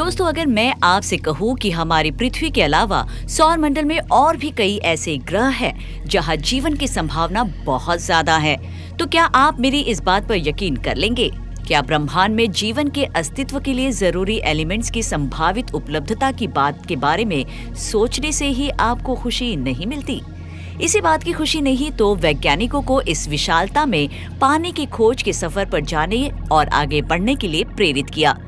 दोस्तों, अगर मैं आपसे कहूँ कि हमारी पृथ्वी के अलावा सौर मंडल में और भी कई ऐसे ग्रह हैं जहाँ जीवन की संभावना बहुत ज्यादा है, तो क्या आप मेरी इस बात पर यकीन कर लेंगे? क्या ब्रह्मांड में जीवन के अस्तित्व के लिए जरूरी एलिमेंट्स की संभावित उपलब्धता की बात के बारे में सोचने से ही आपको खुशी नहीं मिलती? इसी बात की खुशी ने ही तो वैज्ञानिकों को इस विशालता में पानी की खोज के सफर पर जाने और आगे बढ़ने के लिए प्रेरित किया।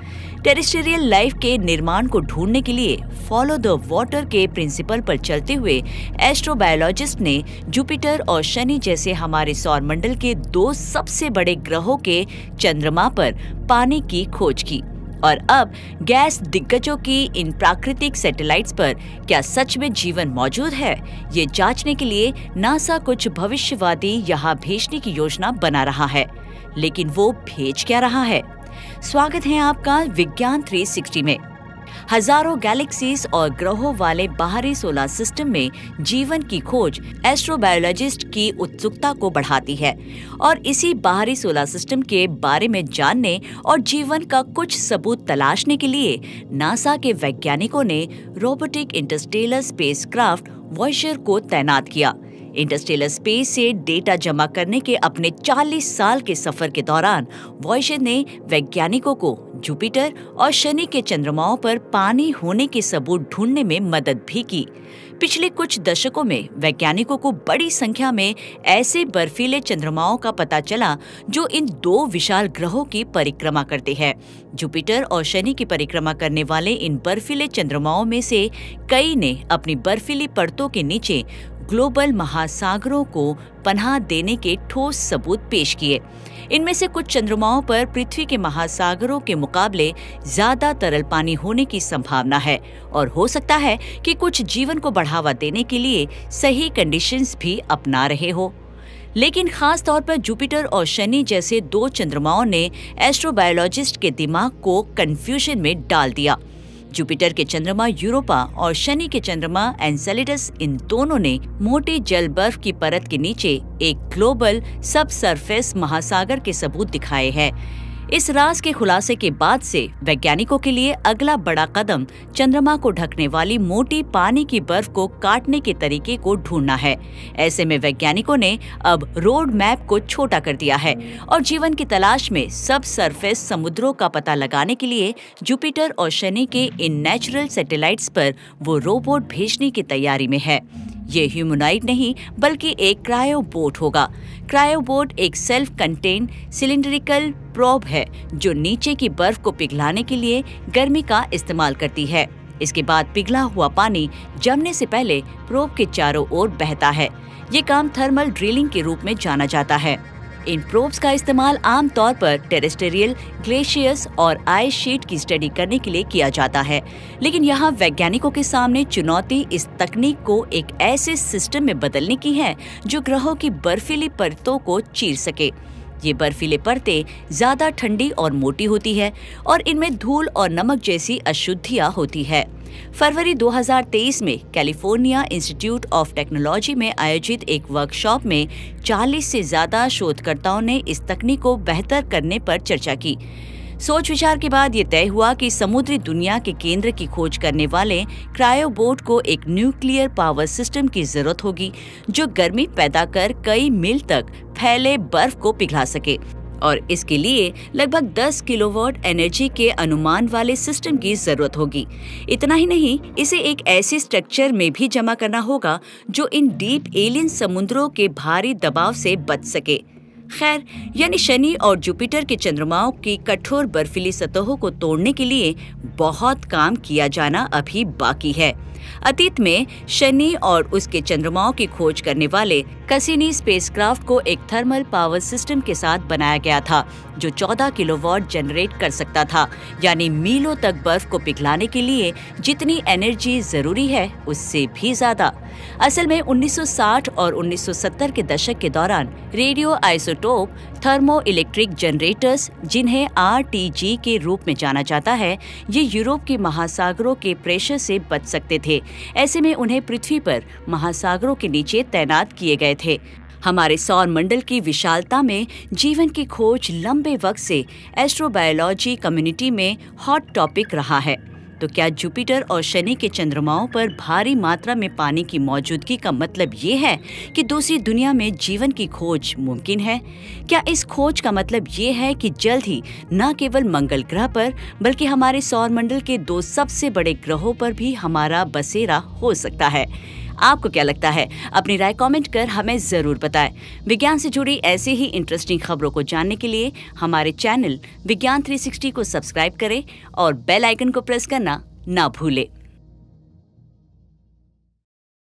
टेरेस्ट्रियल लाइफ के निर्माण को ढूंढने के लिए फॉलो द वाटर के प्रिंसिपल पर चलते हुए एस्ट्रोबायोलॉजिस्ट ने जुपिटर और शनि जैसे हमारे सौर मंडल के दो सबसे बड़े ग्रहों के चंद्रमा पर पानी की खोज की। और अब गैस दिग्गजों की इन प्राकृतिक सैटेलाइट्स पर क्या सच में जीवन मौजूद है, ये जांचने के लिए नासा कुछ भविष्यवादी यहाँ भेजने की योजना बना रहा है। लेकिन वो भेज क्या रहा है? स्वागत है आपका विज्ञान 360 में। हजारों गैलेक्सीज और ग्रहों वाले बाहरी सोलर सिस्टम में जीवन की खोज एस्ट्रोबायोलॉजिस्ट की उत्सुकता को बढ़ाती है और इसी बाहरी सोलर सिस्टम के बारे में जानने और जीवन का कुछ सबूत तलाशने के लिए नासा के वैज्ञानिकों ने रोबोटिक इंटरस्टेलर स्पेसक्राफ्ट वॉयेजर को तैनात किया। इंटरस्टेलर स्पेस से डेटा जमा करने के अपने 40 साल के सफर के दौरान वॉयेजर ने वैज्ञानिकों को जुपिटर और शनि के चंद्रमाओं पर पानी होने के सबूत ढूंढने में मदद भी की। पिछले कुछ दशकों में वैज्ञानिकों को बड़ी संख्या में ऐसे बर्फीले चंद्रमाओं का पता चला जो इन दो विशाल ग्रहों की परिक्रमा करते हैं। जुपिटर और शनि की परिक्रमा करने वाले इन बर्फीले चंद्रमाओं में से कई ने अपनी बर्फीली परतों के नीचे ग्लोबल महासागरों को पनाह देने के ठोस सबूत पेश किए। इनमें से कुछ चंद्रमाओं पर पृथ्वी के महासागरों के मुकाबले ज्यादा तरल पानी होने की संभावना है और हो सकता है कि कुछ जीवन को बढ़ावा देने के लिए सही कंडीशंस भी अपना रहे हो। लेकिन खास तौर पर जुपिटर और शनि जैसे दो चंद्रमाओं ने एस्ट्रोबायोलॉजिस्ट के दिमाग को कंफ्यूजन में डाल दिया। जुपिटर के चंद्रमा यूरोपा और शनि के चंद्रमा एनसेलेडस, इन दोनों ने मोटे जल बर्फ की परत के नीचे एक ग्लोबल सब सरफेस महासागर के सबूत दिखाए हैं। इस राज के खुलासे के बाद से वैज्ञानिकों के लिए अगला बड़ा कदम चंद्रमा को ढकने वाली मोटी पानी की बर्फ को काटने के तरीके को ढूंढना है। ऐसे में वैज्ञानिकों ने अब रोड मैप को छोटा कर दिया है और जीवन की तलाश में सब सरफेस समुद्रों का पता लगाने के लिए जुपिटर और शनि के इन नेचुरल सैटेलाइट्स पर वो रोबोट भेजने की तैयारी में है। ये ह्यूमनॉइड नहीं बल्कि एक क्रायोबोट होगा। क्रायोबोट एक सेल्फ कंटेन्ड सिलिंड्रिकल प्रोब है जो नीचे की बर्फ को पिघलाने के लिए गर्मी का इस्तेमाल करती है। इसके बाद पिघला हुआ पानी जमने से पहले प्रोब के चारों ओर बहता है। ये काम थर्मल ड्रिलिंग के रूप में जाना जाता है। इन प्रोब्स का इस्तेमाल आमतौर पर टेरेस्ट्रियल ग्लेशियर्स और आइस शीट की स्टडी करने के लिए किया जाता है। लेकिन यहाँ वैज्ञानिकों के सामने चुनौती इस तकनीक को एक ऐसे सिस्टम में बदलने की है जो ग्रहों की बर्फीली परतों को चीर सके। ये बर्फीले परतें ज्यादा ठंडी और मोटी होती है और इनमें धूल और नमक जैसी अशुद्धियां होती है। फरवरी 2023 में कैलिफोर्निया इंस्टीट्यूट ऑफ टेक्नोलॉजी में आयोजित एक वर्कशॉप में 40 से ज्यादा शोधकर्ताओं ने इस तकनीक को बेहतर करने पर चर्चा की। सोच विचार के बाद ये तय हुआ कि समुद्री दुनिया के केंद्र की खोज करने वाले क्रायोबोट को एक न्यूक्लियर पावर सिस्टम की जरूरत होगी जो गर्मी पैदा कर कई मील तक फैले बर्फ को पिघला सके और इसके लिए लगभग 10 किलोवाट एनर्जी के अनुमान वाले सिस्टम की जरूरत होगी। इतना ही नहीं, इसे एक ऐसे स्ट्रक्चर में भी जमा करना होगा जो इन डीप एलियन समुद्रों के भारी दबाव से बच सके। खैर, यानी शनि और जुपिटर के चंद्रमाओं की कठोर बर्फीली सतहों को तोड़ने के लिए बहुत काम किया जाना अभी बाकी है। अतीत में शनि और उसके चंद्रमाओं की खोज करने वाले कैसिनी स्पेसक्राफ्ट को एक थर्मल पावर सिस्टम के साथ बनाया गया था जो 14 किलोवाट जनरेट कर सकता था, यानी मीलों तक बर्फ को पिघलाने के लिए जितनी एनर्जी जरूरी है उससे भी ज्यादा। असल में 1960 और 1970 के दशक के दौरान radio isotope thermo electric generators, जिन्हें RTG के रूप में जाना जाता है, ये यूरोप के महासागरों के प्रेशर से बच सकते थे। ऐसे में उन्हें पृथ्वी पर महासागरों के नीचे तैनात किए गए थे। हमारे सौर मंडल की विशालता में जीवन की खोज लंबे वक्त से एस्ट्रोबायोलॉजी कम्युनिटी में हॉट टॉपिक रहा है। तो क्या जुपिटर और शनि के चंद्रमाओं पर भारी मात्रा में पानी की मौजूदगी का मतलब ये है कि दूसरी दुनिया में जीवन की खोज मुमकिन है? क्या इस खोज का मतलब ये है कि जल्द ही न केवल मंगल ग्रह पर बल्कि हमारे सौरमंडल के 2 सबसे बड़े ग्रहों पर भी हमारा बसेरा हो सकता है? आपको क्या लगता है? अपनी राय कमेंट कर हमें जरूर बताएं। विज्ञान से जुड़ी ऐसे ही इंटरेस्टिंग खबरों को जानने के लिए हमारे चैनल विज्ञान 360 को सब्सक्राइब करें और बेल आइकन को प्रेस करना ना भूलें।